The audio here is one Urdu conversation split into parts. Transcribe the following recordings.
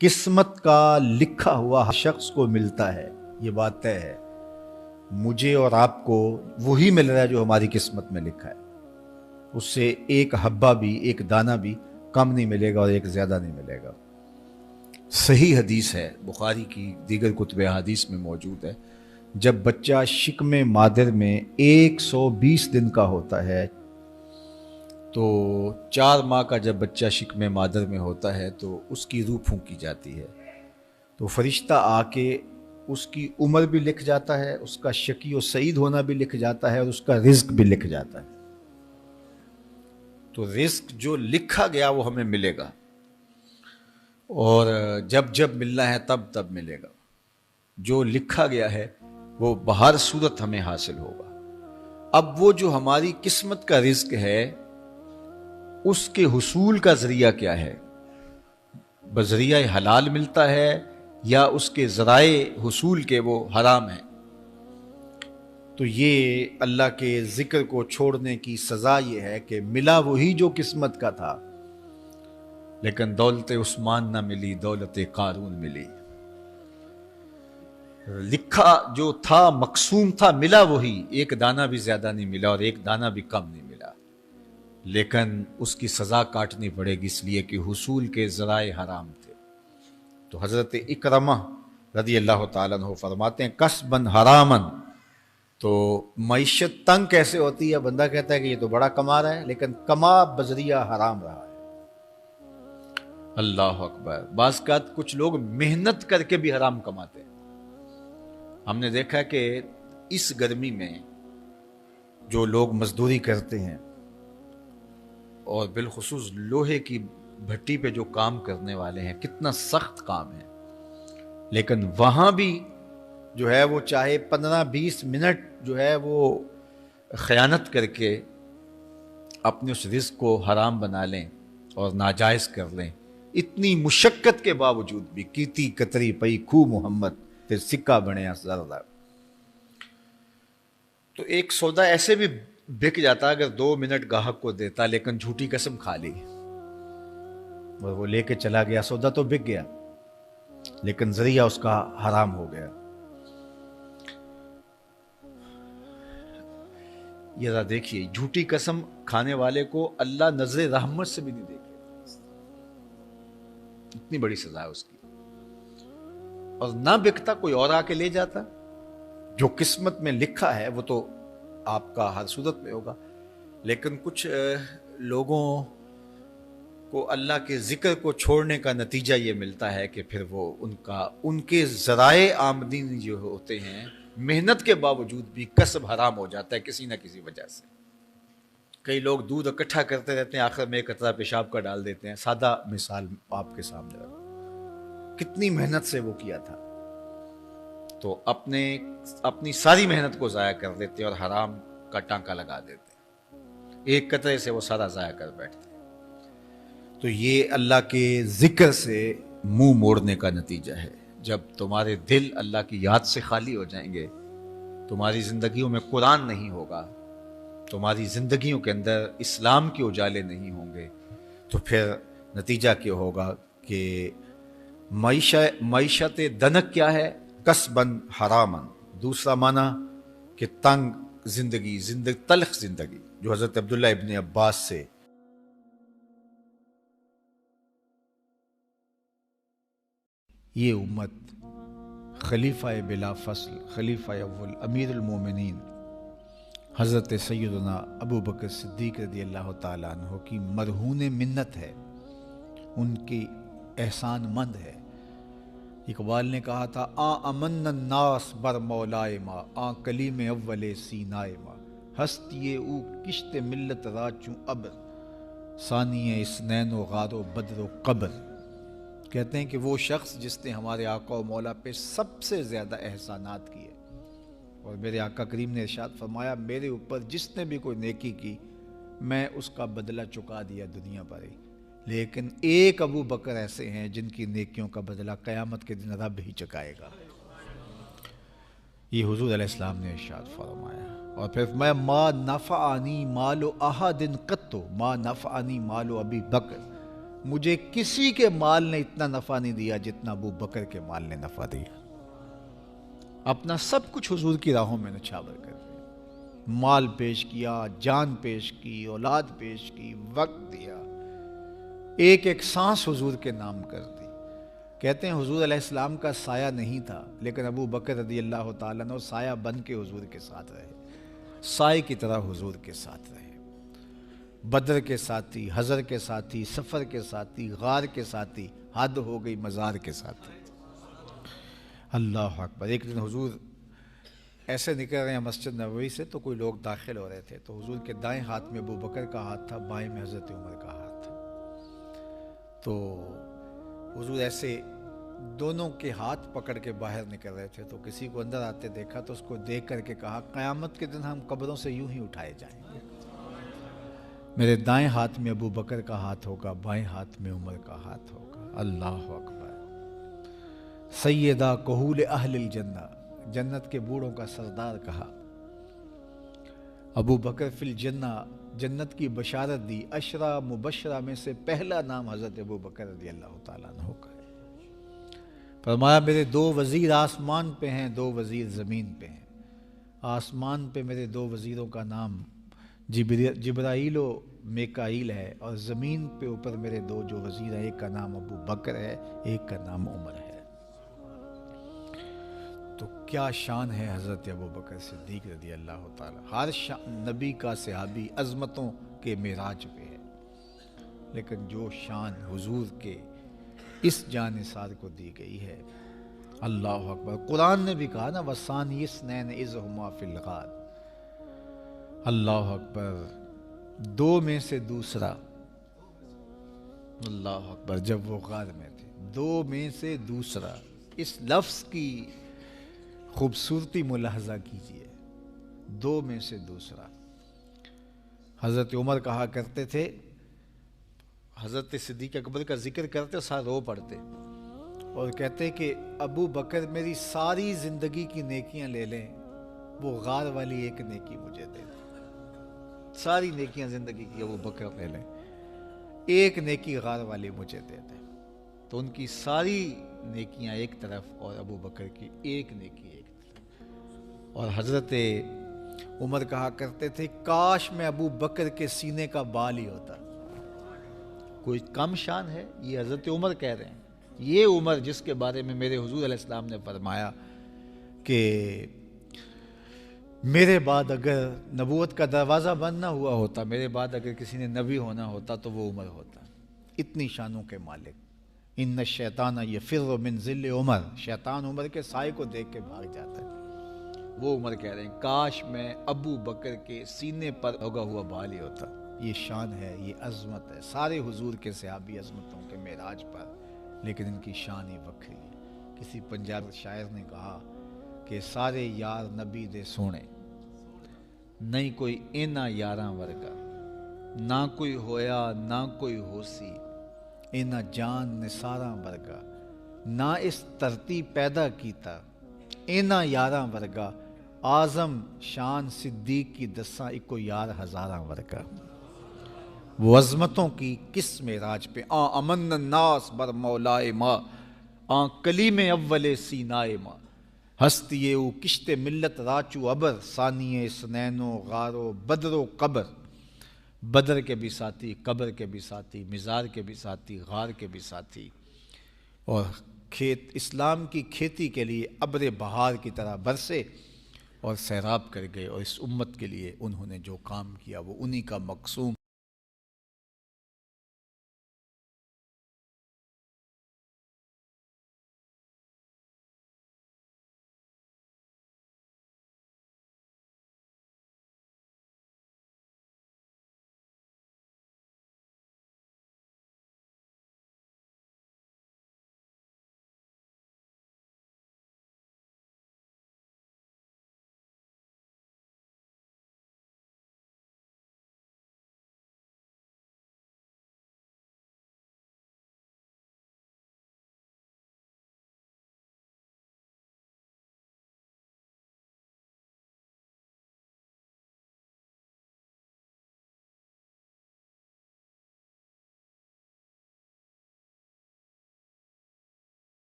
قسمت کا لکھا ہوا ہر شخص کو ملتا ہے، یہ بات طے ہے۔ مجھے اور آپ کو وہی مل رہا ہے جو ہماری قسمت میں لکھا ہے، اس سے ایک حبہ بھی، ایک دانہ بھی کم نہیں ملے گا اور ایک زیادہ نہیں ملے گا۔ صحیح حدیث ہے، بخاری کی دیگر کتب حدیث میں موجود ہے، جب بچہ شکم مادر میں 120 دن کا ہوتا ہے تو 4 ماہ کا جب بچہ شکم مادر میں ہوتا ہے تو اس کی روح پھونکی جاتی ہے، تو فرشتہ آ کے اس کی عمر بھی لکھ جاتا ہے، اس کا شقی و سعید ہونا بھی لکھ جاتا ہے اور اس کا رزق بھی لکھ جاتا ہے۔ تو رزق جو لکھا گیا وہ ہمیں ملے گا، اور جب جب ملنا ہے تب تب ملے گا۔ جو لکھا گیا ہے وہ بہر صورت ہمیں حاصل ہوگا۔ اب وہ جو ہماری قسمت کا رزق ہے اس کے حصول کا ذریعہ کیا ہے؟ بذریعہ حلال ملتا ہے یا اس کے ذرائع حصول کے وہ حرام ہیں؟ تو یہ اللہ کے ذکر کو چھوڑنے کی سزا یہ ہے کہ ملا وہی جو قسمت کا تھا، لیکن دولت عثمان نہ ملی، دولت قارون ملی۔ لکھا جو تھا، مقسوم تھا، ملا وہی، ایک دانہ بھی زیادہ نہیں ملا اور ایک دانہ بھی کم نہیں ملا، لیکن اس کی سزا کاٹنی پڑے گی اس لیے کہ حصول کے ذرائع حرام تھے۔ تو حضرت اکرمہ رضی اللہ تعالیٰ عنہ فرماتے ہیں کسبن حرامن، تو معیشت تنگ کیسے ہوتی ہے؟ بندہ کہتا ہے کہ یہ تو بڑا کما رہا ہے لیکن کما بذریعہ حرام رہا ہے۔ اللہ اکبر۔ بعض اوقات کچھ لوگ محنت کر کے بھی حرام کماتے ہیں۔ ہم نے دیکھا کہ اس گرمی میں جو لوگ مزدوری کرتے ہیں اور بالخصوص لوہے کی بھٹی پہ جو کام کرنے والے ہیں، کتنا سخت کام ہے، لیکن وہاں بھی جو ہے وہ چاہے 15-20 منٹ جو ہے وہ خیانت کر کے اپنے اس رزق کو حرام بنا لیں اور ناجائز کر لیں، اتنی مشقت کے باوجود بھی کیتی کتری پئی خو محمد پھر سکہ بنے زردہ۔ تو ایک سودا ایسے بھی بک جاتا اگر 2 منٹ گاہک کو دیتا، لیکن جھوٹی قسم کھا لی اور وہ لے کے چلا گیا، سودا تو بک گیا لیکن ذریعہ اس کا حرام ہو گیا۔ یہ ذرا دیکھیے، جھوٹی قسم کھانے والے کو اللہ نظر رحمت سے بھی نہیں دیکھے، اتنی بڑی سزا ہے اس کی، اور نہ بکتا کوئی اور آ کے لے جاتا۔ جو قسمت میں لکھا ہے وہ تو آپ کا ہر صورت میں ہوگا، لیکن کچھ لوگوں کو اللہ کے ذکر کو چھوڑنے کا نتیجہ یہ ملتا ہے کہ پھر وہ ان کے ذرائع آمدنی جو ہوتے ہیں، محنت کے باوجود بھی کسب حرام ہو جاتا ہے کسی نہ کسی وجہ سے۔ کئی لوگ دودھ اکٹھا کرتے رہتے ہیں، آخر میں ایک قطرہ پیشاب کا ڈال دیتے ہیں۔ سادہ مثال آپ کے سامنے رکھوں، کتنی محنت سے وہ کیا تھا، تو اپنی ساری محنت کو ضائع کر دیتے اور حرام کا ٹانکا لگا دیتے، ایک قطرے سے وہ سارا ضائع کر بیٹھتے۔ تو یہ اللہ کے ذکر سے منہ موڑنے کا نتیجہ ہے۔ جب تمہارے دل اللہ کی یاد سے خالی ہو جائیں گے، تمہاری زندگیوں میں قرآن نہیں ہوگا، تمہاری زندگیوں کے اندر اسلام کے اجالے نہیں ہوں گے، تو پھر نتیجہ کیا ہوگا کہ معیشت دنک کیا ہے؟ کسبن حرامن۔ دوسرا معنی کہ تنگ زندگی، تلخ زندگی، جو حضرت عبداللہ ابن عباس سے یہ امت خلیفہ بلا فصل، خلیفہ اول، امیر المومنین حضرت سیدنا ابو بکر صدیق رضی اللہ تعالیٰ عنہ کی مرہون منت ہے، ان کی احسان مند ہے۔ اقبال نے کہا تھا امن الناس بر مولائے ما، کلیم اول سینائے ما، ہستی او کشت ملت را چوں ابر، ثانی اسنین و غار و بدر و قبر۔ کہتے ہیں کہ وہ شخص جس نے ہمارے آقا و مولا پہ سب سے زیادہ احسانات کیے، اور میرے آقا کریم نے ارشاد فرمایا میرے اوپر جس نے بھی کوئی نیکی کی میں اس کا بدلہ چکا دیا دنیا پر ہی، لیکن ایک ابو بکر ایسے ہیں جن کی نیکیوں کا بدلہ قیامت کے دن رب ہی چکائے گا۔ یہ حضور علیہ السلام نے ارشاد فرمایا، اور پھر میں ما نفعنی مال احد قط، ما نفعنی مال ابی بکر، مجھے کسی کے مال نے اتنا نفع نہیں دیا جتنا ابو بکر کے مال نے نفع دیا. اپنا سب کچھ حضور کی راہوں میں نچھاور کر دیا. مال پیش کیا، جان پیش کی، اولاد پیش کی، وقت دیا، ایک ایک سانس حضور کے نام کر دی. کہتے ہیں حضور علیہ السلام کا سایہ نہیں تھا، لیکن ابو بکر رضی اللہ تعالیٰ عنہ سایہ بن کے حضور کے ساتھ رہے، سائے کی طرح حضور کے ساتھ رہے. بدر کے ساتھی، حضر کے ساتھی، سفر کے ساتھی، غار کے ساتھی، حد ہو گئی مزار کے ساتھی. اللہ اکبر. ایک دن حضور ایسے نکل رہے ہیں مسجد نبوی سے تو کوئی لوگ داخل ہو رہے تھے، تو حضور کے دائیں ہاتھ میں ابو بکر کا ہاتھ تھا، بائیں میں حضرت عمر کا ہاتھ تھا. تو حضور ایسے دونوں کے ہاتھ پکڑ کے باہر نکل رہے تھے، تو کسی کو اندر آتے دیکھا تو اس کو دیکھ کر کے کہا قیامت کے دن ہم قبروں سے یوں ہی اٹھائے جائیں گے، میرے دائیں ہاتھ میں ابو بکر کا ہاتھ ہوگا، بائیں ہاتھ میں عمر کا ہاتھ ہوگا. اللہ اکبر. سیدہ کہول اہل الجنہ، جنت کے بوڑھوں کا سردار کہا. ابو بکر فی الجنہ، جنت کی بشارت دی. عشرہ مبشرہ میں سے پہلا نام حضرت ابو بکر رضی اللہ تعالیٰ عنہ کا ہے. فرمایا میرے 2 وزیر آسمان پہ ہیں، 2 وزیر زمین پہ ہیں. آسمان پہ میرے 2 وزیروں کا نام جبرائیل و میکائیل ہے، اور زمین پہ اوپر میرے 2 جو وزیر ہیں، ایک کا نام ابو بکر ہے، ایک کا نام عمر ہے. تو کیا شان ہے حضرت ابو بکر صدیق رضی اللہ تعالیٰ. ہر نبی کا صحابی عظمتوں کے معراج پہ ہے، لیکن جو شان حضور کے اس جاں نثار کو دی گئی ہے، اللہ اکبر. قرآن نے بھی کہا نا وَثَانِيَ اثْنَيْنِ إِذْ هُمَا فِي الْغَارِ. اللہ اکبر. 2 میں سے دوسرا، اللہ اکبر، جب وہ غار میں تھے. 2 میں سے دوسرا، اس لفظ کی خوبصورتی ملاحظہ کیجئے. 2 میں سے دوسرا. حضرت عمر کہا کرتے تھے، حضرت صدیق اکبر کا ذکر کرتے ساتھ رو پڑتے اور کہتے کہ ابو بکر میری ساری زندگی کی نیکیاں لے لیں، وہ غار والی ایک نیکی مجھے دے دیں. ساری نیکیاں زندگی کی ابو بکر لے لیں، ایک نیکی غار والی مجھے دے دیں. تو ان کی ساری نیکیاں ایک طرف اور ابو بکر کی ایک نیکی ایک طرف. اور حضرت عمر کہا کرتے تھے کاش میں ابو بکر کے سینے کا بال ہی ہوتا. کوئی کم شان ہے؟ یہ حضرت عمر کہہ رہے ہیں. یہ عمر جس کے بارے میں میرے حضور علیہ السلام نے فرمایا کہ میرے بعد اگر نبوت کا دروازہ بند نہ ہوا ہوتا، میرے بعد اگر کسی نے نبی ہونا ہوتا تو وہ عمر ہوتا. اتنی شانوں کے مالک. ان الشیطان یفر من ظل عمر، شیطان عمر کے سائے کو دیکھ کے بھاگ جاتا ہے. وہ عمر کہہ رہے ہیں کاش میں ابو بکر کے سینے پر اگا ہوا بال ہی ہوتا. یہ شان ہے، یہ عظمت ہے. سارے حضور کے صحابی عظمتوں کے معراج پر، لیکن ان کی شان ہی وکری ہے. کسی پنجاب شاعر نے کہا کہ سارے یار نبی دے سونے، نہیں کوئی اینا یاراں ورگا، نہ کوئی ہویا نہ کوئی ہوسی، اینا جان نثاراں ورگا، نہ اس دھرتی پیدا کیتا، اینا یاراں ورگا، اعظم شان صدیق کی دساں اکو یار ہزاراں ورگا. وہ عظمتوں کی کس معراج پہ امن الناس بر مولائے ماں، کلیم اول سینائے ماں، ہستی او کشت ملت راچو ابر، ثانی سنین و غار و بدر و قبر. بدر کے بھی ساتھی، قبر کے بھی ساتھی، مزار کے بھی ساتھی، غار کے بھی ساتھی. اور اسلام کی کھیتی کے لیے ابر بہار کی طرح برسے اور سیراب کر گئے. اور اس امت کے لیے انہوں نے جو کام کیا وہ انہی کا مقصوم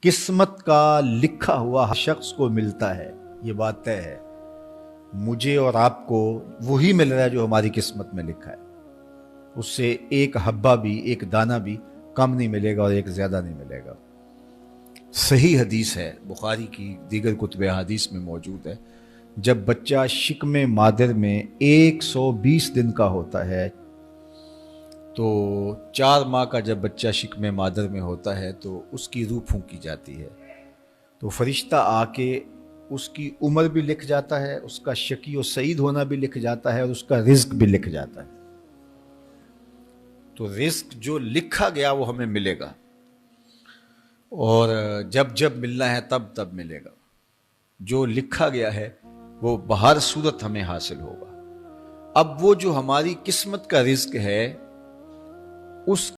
قسمت کا لکھا ہوا ہر شخص کو ملتا ہے، یہ بات طے ہے۔ مجھے اور آپ کو وہی مل رہا ہے جو ہماری قسمت میں لکھا ہے۔ اس سے ایک حبہ بھی، ایک دانہ بھی کم نہیں ملے گا اور ایک زیادہ نہیں ملے گا۔ صحیح حدیث ہے، بخاری کی دیگر کتب احادیث میں موجود ہے، جب بچہ شکم مادر میں 120 دن کا ہوتا ہے، تو 4 ماہ کا جب بچہ شکم مادر میں ہوتا ہے تو اس کی روح پھونکی جاتی ہے، تو فرشتہ آ کے اس کی عمر بھی لکھ جاتا ہے، اس کا شقی و سعید ہونا بھی لکھ جاتا ہے، اور اس کا رزق بھی لکھ جاتا ہے۔ تو رزق جو لکھا گیا وہ ہمیں ملے گا، اور جب جب ملنا ہے تب تب ملے گا۔ جو لکھا گیا ہے وہ بہر صورت ہمیں حاصل ہوگا۔ اب وہ جو ہماری قسمت کا رزق ہے اس